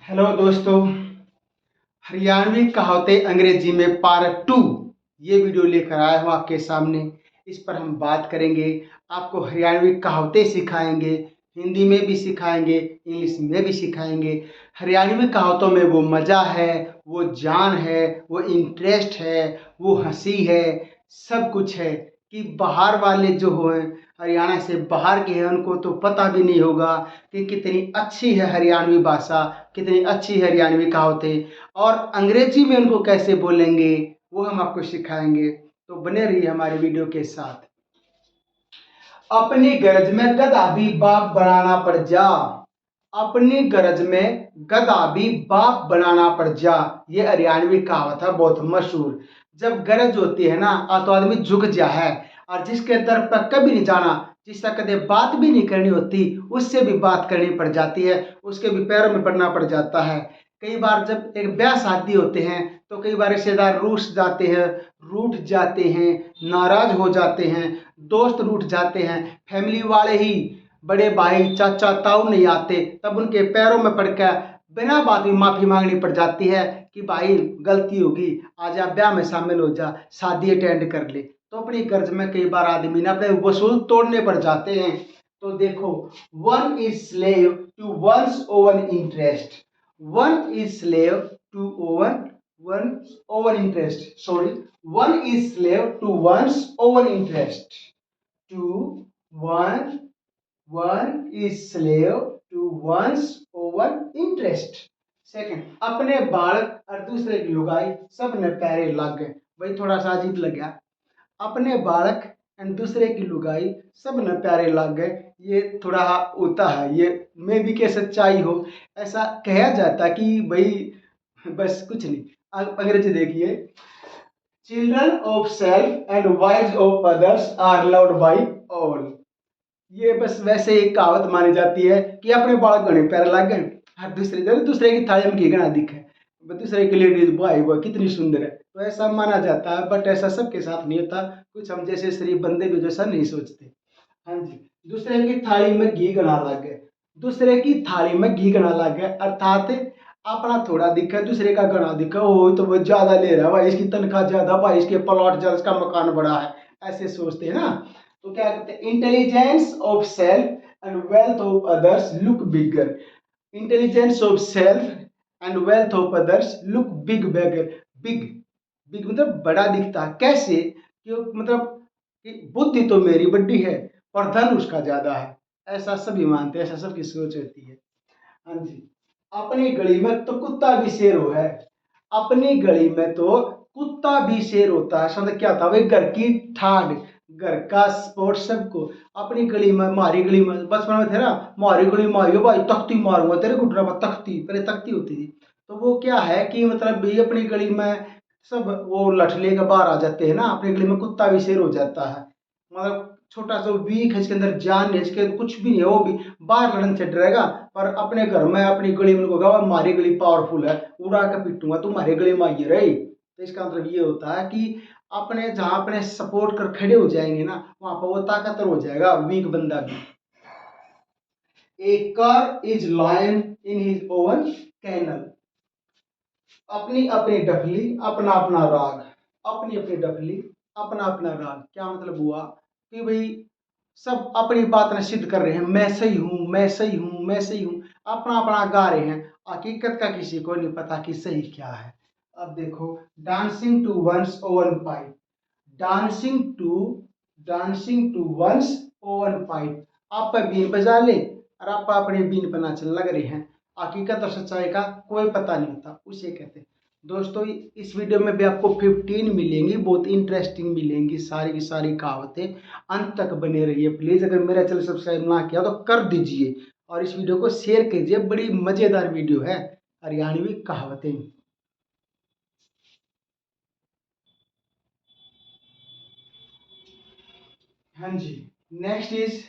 Hello दोस्तों, हरियाणवी कहावतें अंग्रेजी में पार्ट 2 ये वीडियो लेकर आया हूँ आपके सामने। इस पर हम बात करेंगे, आपको हरियाणवी कहावतें सिखाएंगे, हिंदी में भी सिखाएंगे, इंग्लिश में भी सिखाएंगे। हरियाणवी कहावतों में वो मज़ा है, वो जान है, वो इंटरेस्ट है, वो हंसी है, सब कुछ है कि बाहर वाले जो हैं, हरियाणा से बाहर के हैं, उनको तो पता भी नहीं होगा कि कितनी अच्छी है हरियाणवी भाषा, कितनी अच्छी है हरियाणवी कहावतें, और अंग्रेजी में उनको कैसे बोलेंगे वो हम आपको सिखाएंगे। तो बने रहिए हमारे वीडियो के साथ। अपनी गरज में गधा भी बाप बनाना पड़ जा। अपनी गरज में गधा भी बाप बनाना पड़ जा, ये हरियाणवी कहावत है, बहुत मशहूर। जब गरज होती है ना तो आदमी झुक जा है, और जिसके दर पर कभी नहीं जाना, जिससे कदे बात भी नहीं करनी होती, उससे भी बात करनी पड़ जाती है, उसके भी पैरों में पड़ना पड़ जाता है। कई बार जब एक ब्याह शादी होते हैं तो कई बार रिश्तेदार रूठ जाते हैं, रूठ जाते हैं, नाराज हो जाते हैं, दोस्त रूठ जाते हैं, फैमिली वाले ही, बड़े भाई चाचा ताऊ नहीं आते, तब उनके पैरों में पड़कर बिना बात में माफी मांगनी पड़ जाती है कि भाई गलती होगी, आज आप ब्याह में शामिल हो जा, शादी अटेंड कर ले। तो अपनी गर्ज में कई बार आदमी ने अपने वसूल तोड़ने पड़ जाते हैं। तो देखो, one is slave to one's own interest. One is slave to own interest, sorry, one is slave to one's own interest. To one one is slave to one's own interest. Second, अपने बालक और दूसरे की लुगाई सब ने पैरे लग गए। भाई थोड़ा सा अजीब लग गया, अपने बालक एंड दूसरे की लुगाई सब न प्यारे लग गए, ये थोड़ा होता है, ये में भी के सच्चाई हो, ऐसा कहा जाता कि भाई बस कुछ नहीं। अब अंग्रेजी देखिए, children of self and wifes of others are loved by all. ये बस वैसे एक कहावत मानी जाती है कि अपने बालक गणे प्यारे लग गए, हर दूसरे की थाली में घी गना दिखे, दूसरे की लेडीज बॉय वो कितनी सुंदर है, तो ऐसा माना जाता है। बट ऐसा सबके साथ नहीं होता, कुछ हम जैसे शरीफ बंदे भी जैसा नहीं सोचते। हाँ जी, दूसरे की थाली में घी गना लग गए, दूसरे की थाली में घी गना लग गए, अर्थात अपना थोड़ा दिखा दूसरे का गना दिखा, हो तो वो ज्यादा ले रहा है भाई, इसकी तनख्वाह ज्यादा, भाई इसके प्लॉट ज्यादा, इसका मकान बड़ा है, ऐसे सोचते हैं ना। तो क्या कहते हैं, intelligence of self and wealth of others look bigger. Intelligence of self and wealth of others look big beggar. Big, big मतलब बड़ा दिखता है, कैसे कि मतलब कि बुद्धि तो मेरी बड़ी है पर धन उसका ज्यादा है, ऐसा सभी मानते हैं, ऐसा सबकी सोच होती है। हाँ जी, अपनी गली में तो कुत्ता भी शेर हो है। अपनी गली में तो कुत्ता भी शेर होता है, मतलब क्या था भाई, घर की ठाड, घर का सपोर्ट सबको। अपनी गली में, हमारी गली में बचपन में थे ना, हमारी गली में आइयो भाई तख्ती मारूंगा तेरे घुटने पर, तख्ती, पहले तख्ती होती थी। तो वो क्या है कि मतलब भी अपनी गली में सब वो लठ लेकर बाहर आ जाते हैं ना, अपनी गली में कुत्ता भी शेर हो जाता है। मतलब छोटा सा वीक है, इसके अंदर जान है, इसके कुछ भी नहीं है, वो भी बाहर लड़न से डरेगा, पर अपने घर में अपनी गली में होगा हमारी गली पावरफुल है, उड़ा के पीटूंगा, तुम्हारी गली में आइए रही। तो इसका मतलब ये होता है कि अपने जहां अपने सपोर्ट कर खड़े हो जाएंगे ना, वहां पर वो ताकतवर हो जाएगा वीक बंदा भी। A cur is lion in his own kennel. अपनी अपनी डफली अपना अपना राग। अपनी अपनी डफली अपना अपना राग, क्या मतलब हुआ कि भाई सब अपनी बात ने सिद्ध कर रहे हैं, मैं सही हूं, मैं सही हूं, मैं सही हूं, अपना अपना गा रहे हैं, हकीकत का किसी को नहीं पता कि सही क्या है। अब देखो, dancing to one's own pipe. Dancing to dancing to one's own pipe. आप बीन बजा ले और आप अपने बीन पर नाचने लग रहे हैं, हकीकत और सच्चाई का कोई पता नहीं होता, उसे कहते हैं। दोस्तों, इस वीडियो में भी आपको 15 मिलेंगी, बहुत इंटरेस्टिंग मिलेंगी, सारी की सारी कहावतें। अंत तक बने रहिए प्लीज। अगर मेरा चैनल सब्सक्राइब ना किया तो कर दीजिए, और इस वीडियो को शेयर कीजिए, बड़ी मजेदार वीडियो है, हरियाणवी कहावतें। हाँ जी, नेक्स्ट इज,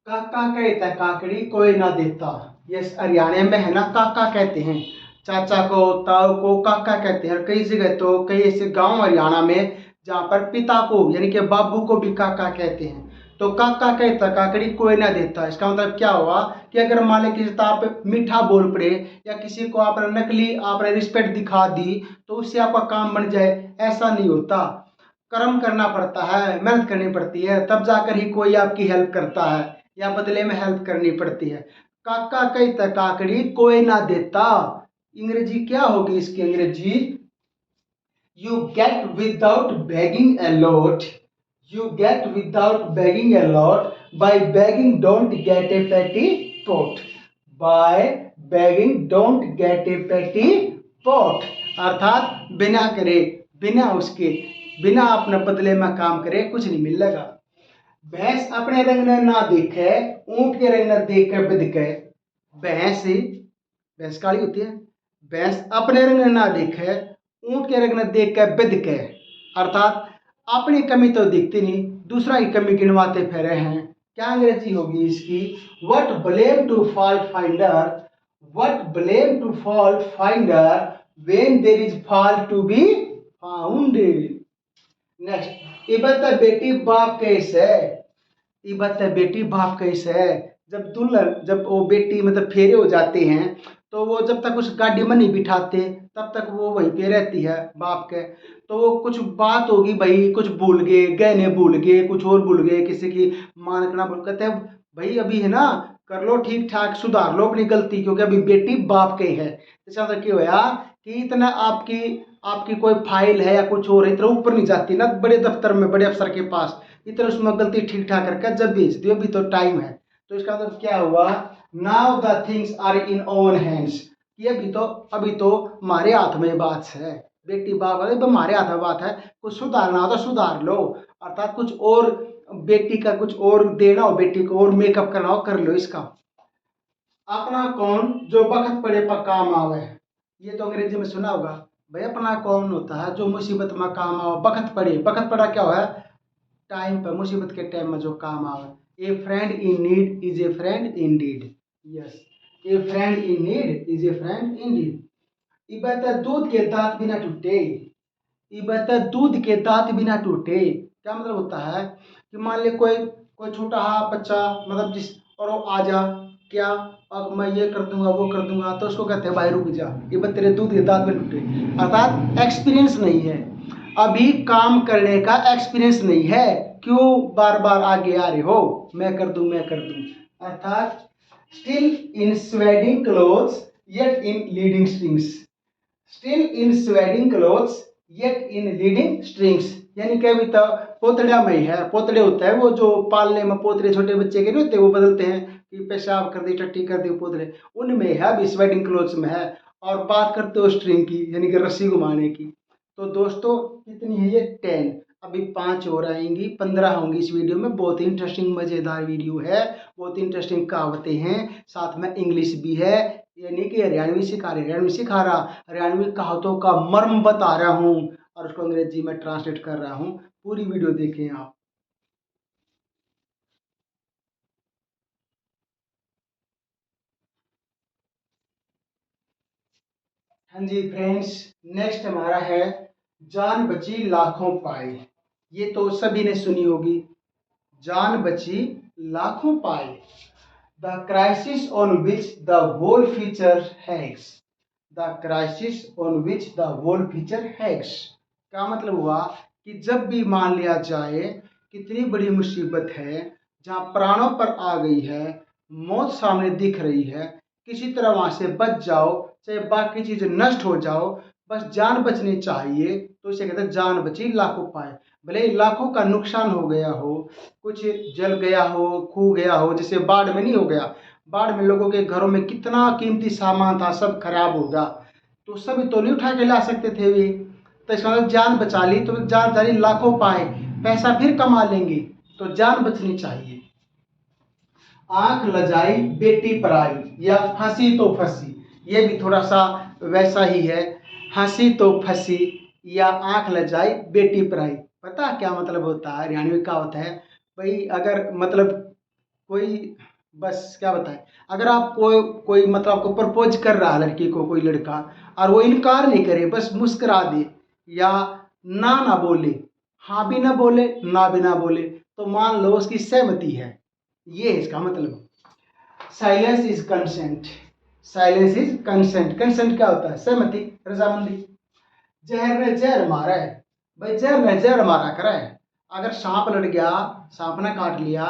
काका कहता काकड़ी कोई ना देता। यस, हरियाणा में है ना, काका कहते हैं, चाचा को ताऊ को काका कहते हैं। कई जगह तो कई ऐसे गांव हरियाणा में जहाँ पर पिता को यानी कि बाबू को भी काका कहते हैं। तो काका कहता काकड़ी कोई ना देता। इसका मतलब क्या हुआ कि अगर मान लीजिए किसी आप मीठा बोल पड़े या किसी को आपने नकली आपने रिस्पेक्ट दिखा दी तो उससे आपका काम बन जाए, ऐसा नहीं होता। कर्म करना पड़ता है, मेहनत करनी पड़ती है, तब जाकर ही कोई आपकी हेल्प करता है या बदले में हेल्प करनी पड़ती है। काका कहता काकड़ी कोई ना देता, अंग्रेजी क्या होगी इसकी अंग्रेजी? You get without begging a lot. You get without begging a lot. By begging, don't get a petty pot. By begging, don't get a petty pot. अर्थात बिना करे, बिना उसके, बिना अपने बदले में काम करे कुछ नहीं मिलेगा। भैंस अपने रंग ने ना देखे, ऊंट के रंग ने देख कर बिदके। भैंस भैंस काली होती है। भैंस अपने रंग ना देखे, ऊंट के रंग देख के बिद के, अर्थात अपनी कमी तो दिखती नहीं, दूसरा की कमी गिनवाते फिरे हैं। क्या अंग्रेजी होगी इसकी? What blame to fault finder, what blame to fault finder when there is fault to be found. Next, इबत बेटी बाप कैसे, इबत बेटी बाप कैसे। जब दुल्हन, जब वो बेटी मतलब फेरे हो जाते हैं तो वो जब तक उस गाड़ी में नहीं बिठाते तब तक वो वहीं पे रहती है बाप के। तो वो कुछ बात होगी भाई, कुछ भूल गए, गहने भूल गए, कुछ और भूल गए, किसी की मान रखना भूल, कहते हैं भाई अभी है ना, कर लो ठीक ठाक, सुधार लो अपनी गलती, क्योंकि अभी बेटी बाप के है। इसका मतलब क्या होया कि इतना आपकी आपकी कोई फाइल है या कुछ और है, इतना ऊपर नहीं जाती ना बड़े दफ्तर में, बड़े अफसर के पास, इतना उसमें गलती ठीक ठाक करके जब भेज दियो, अभी तो टाइम है। तो इसका मतलब क्या हुआ? Now the things are in own hands, कि अभी तो हमारे हाथ में बात है। बेटी बाप हमारे हाथ में बात है, कुछ सुधारना हो तो सुधार लो, अर्थात कुछ और बेटी का कुछ और देना हो, बेटी को और मेकअप करना हो कर लो इसका। अपना कौन जो बखत पड़े पर काम आवे, ये तो अंग्रेजी में सुना होगा भाई। अपना कौन होता है जो मुसीबत में काम आवे, बखत पड़े, बखत पड़ा क्या हुआ? टाइम पर, मुसीबत के टाइम में जो काम आवे। A friend in need is a friend in deed. Yes, a friend in need is a friend in deed. इबत दूध के दांत बिना टूटे, इबत दूध के दांत बिना टूटे, क्या मतलब होता है कि मान ले कोई कोई छोटा हा बच्चा मतलब जिस और वो आ जा, क्या अब मैं ये कर दूंगा वो कर दूंगा, तो उसको कहते हैं भाई रुक जा, इबत तेरे दूध के दांत बिना टूटे, अर्थात एक्सपीरियंस नहीं है, अभी काम करने का एक्सपीरियंस नहीं है, क्यों बार बार आगे आ रहे हो, मैं कर दूं मैं कर दूं। अर्थात still in swaddling clothes yet in leading strings, still in swaddling clothes yet in leading strings, यानी कि अभी तो पोतड़ा में ही है। पोतड़े होता है वो जो पालने में पोतड़े छोटे बच्चे के नहीं होते, वो बदलते हैं कि पेशाब कर दी टट्टी कर दी पोतड़े, उनमें है, अभी स्वेडिंग क्लोथ्स में है। और बात करते हो स्ट्रिंग की, यानी कि रस्सी घुमाने की, तो दोस्तों कितनी है ये? 10। अभी 5 और आएंगी, 15 होंगी इस वीडियो में। बहुत ही इंटरेस्टिंग मजेदार वीडियो है, बहुत ही इंटरेस्टिंग कहावतें हैं, साथ में इंग्लिश भी है, यानी कि हरियाणवी सिखा रहा, हरियाणवी कहावतों का मर्म बता रहा हूँ और उसको अंग्रेजी में ट्रांसलेट कर रहा हूँ। पूरी वीडियो देखें आप। हाँ जी फ्रेंड्स, नेक्स्ट हमारा है जान बची लाखों पाए। ये तो सभी ने सुनी होगी, जान बची लाखों पाए। The crisis on which the whole future hangs, the crisis on which the whole future hangs। क्या मतलब हुआ कि जब भी मान लिया जाए कितनी बड़ी मुसीबत है, जहाँ प्राणों पर आ गई है, मौत सामने दिख रही है, किसी तरह वहां से बच जाओ, चाहे बाकी चीजें नष्ट हो जाओ, बस जान बचनी चाहिए, तो इसे कहते हैं जान बची लाखों पाए। भले ही लाखों का नुकसान हो गया हो, कुछ जल गया हो, खो गया हो, जैसे बाढ़ में नहीं हो गया, बाढ़ में लोगों के घरों में कितना कीमती सामान था सब खराब होगा, तो सब तो नहीं उठा के ला सकते थे वे, तो इसका मतलब जान बचा ली, तो जान बचा ली लाखों पाए, पैसा फिर कमा लेंगे, तो जान बचनी चाहिए। आंख लजाई बेटी पराई या हंसी तो फंसी, ये भी थोड़ा सा वैसा ही है, हंसी तो फंसी या आंख लजाई बेटी पराई। पता क्या मतलब होता है? हरियाणवी कहावत है भाई, अगर मतलब कोई, बस क्या बताएं, अगर आप कोई मतलब आपको प्रपोज कर रहा है लड़की को कोई लड़का, और वो इनकार नहीं करे, बस मुस्कुरा दे या ना बोले, हाँ भी ना बोले ना भी ना बोले, तो मान लो उसकी सहमति है, ये है इसका मतलब। Silence is consent, silence is consent, consent क्या होता है? सहमति, रजामंदी। जहर ने जहर मारा है, भाई जहर ने जहर मारा करा है। अगर सांप लड़ गया, सांप ने काट लिया,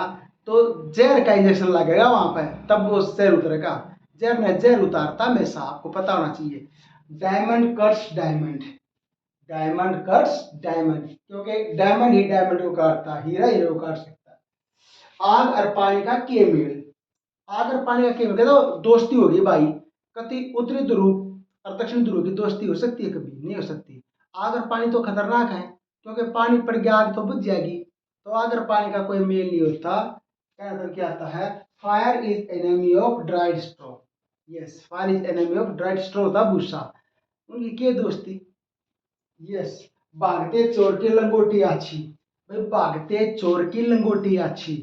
तो जहर का इंजेक्शन लगेगा वहां पर, तब वो जहर उतरेगा। जहर ने जहर उतारता हमेशा, आपको पता होना चाहिए। Diamond cuts diamond, diamond cuts diamond, क्योंकि डायमंड ही डायमंड को काटता, हीरा हीरे को काट सकता है। आग और पानी का के मेल, आग और पानी का के मेल, कहते दोस्ती होगी भाई। कति उत्तरी ध्रुव और दक्षिण ध्रुव की दोस्ती हो सकती है? कभी नहीं हो सकती। आग और पानी तो खतरनाक है, क्योंकि पानी पड़ गया आग तो बुझ जाएगी। तो आग और पानी का कोई मेल नहीं होता। क्या आता है? Fire is enemy of dried straw. Yes, fire is enemy of dried straw था भूसा, उनकी के दोस्ती। यस, भागते चोर की लंगोटी अच्छी, भाई भागते चोर की लंगोटी अच्छी,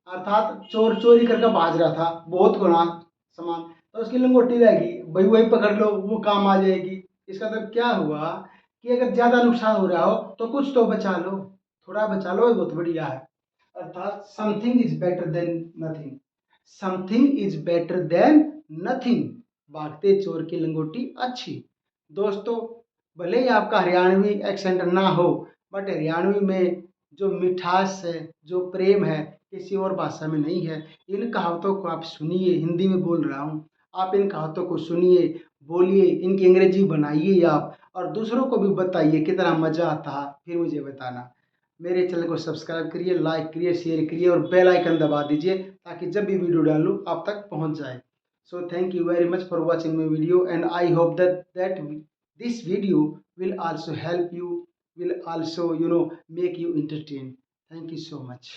अर्थात चोर चोरी करके भाग रहा था, बहुत गुना सामान, तो उसकी लंगोटी रहेगी, भाई वही पकड़ लो, वो काम आ जाएगी। इसका मतलब क्या हुआ कि अगर ज्यादा नुकसान हो रहा हो तो कुछ तो बचा लो, थोड़ा बचा लो, बहुत बढ़िया है। अर्थात something is better than nothing, something is better than nothing, भागते चोर की लंगोटी अच्छी। दोस्तों, भले ही आपका हरियाणवी एक्सेंट ना हो, बट हरियाणवी में जो मिठास है, जो प्रेम है, किसी और भाषा में नहीं है। इन कहावतों को आप सुनिए, हिंदी में बोल रहा हूँ, आप इन कहावतों को सुनिए, बोलिए, इनकी अंग्रेजी बनाइए आप, और दूसरों को भी बताइए, कितना मजा आता है, फिर मुझे बताना। मेरे चैनल को सब्सक्राइब करिए, लाइक करिए, शेयर करिए और बेल आइकन दबा दीजिए, ताकि जब भी वीडियो डालूँ आप तक पहुँच जाए। So thank you very much for watching my video, and I hope that this video will also help you, will also make you entertain. Thank you so much.